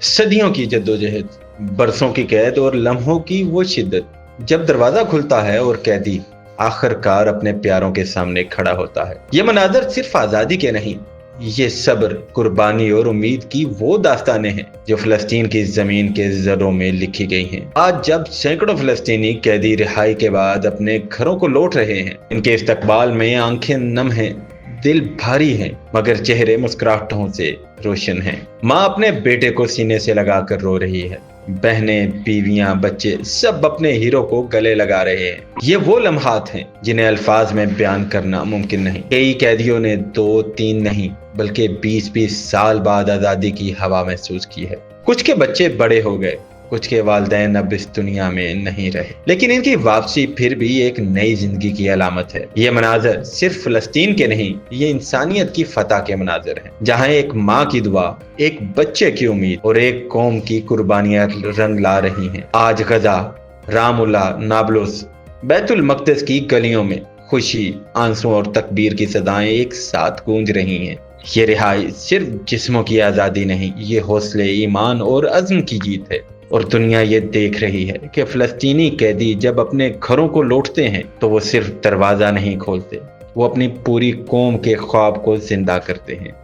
صدیوں کی جدوجہد، برسوں کی قید اور لمحوں کی وہ شدت، جب دروازہ کھلتا ہے اور قیدی آخر کار اپنے پیاروں کے سامنے کھڑا ہوتا ہے۔ یہ مناظر صرف آزادی کے نہیں، یہ صبر، قربانی اور امید کی وہ داستانیں ہیں جو فلسطین کی زمین کے زروں میں لکھی گئی ہیں۔ آج جب سینکڑوں فلسطینی قیدی رہائی کے بعد اپنے گھروں کو لوٹ رہے ہیں، ان کے استقبال میں آنکھیں نم ہیں، دل بھاری ہیں، مگر چہرے مسکراہٹوں سے روشن ہیں۔ ماں اپنے بیٹے کو سینے سے لگا کر رو رہی ہے، بہنیں، بیویاں، بچے سب اپنے ہیرو کو گلے لگا رہے ہیں۔ یہ وہ لمحات ہیں جنہیں الفاظ میں بیان کرنا ممکن نہیں۔ کئی قیدیوں نے 2-3 نہیں بلکہ 20-20 سال بعد آزادی کی ہوا محسوس کی ہے۔ کچھ کے بچے بڑے ہو گئے، کچھ کے والدین اب اس دنیا میں نہیں رہے، لیکن ان کی واپسی پھر بھی ایک نئی زندگی کی علامت ہے۔ یہ مناظر صرف فلسطین کے نہیں، یہ انسانیت کی فتح کے مناظر ہیں، جہاں ایک ماں کی دعا، ایک بچے کی امید اور ایک قوم کی قربانیاں رنگ لا رہی ہیں۔ آج غزہ، رام اللہ، نابلس، بیت المقدس کی گلیوں میں خوشی، آنسو اور تکبیر کی صدائیں ایک ساتھ گونج رہی ہیں۔ یہ رہائی صرف جسموں کی آزادی نہیں، یہ حوصلے، ایمان اور عزم کی جیت ہے۔ اور دنیا یہ دیکھ رہی ہے کہ فلسطینی قیدی جب اپنے گھروں کو لوٹتے ہیں تو وہ صرف دروازہ نہیں کھولتے، وہ اپنی پوری قوم کے خواب کو زندہ کرتے ہیں۔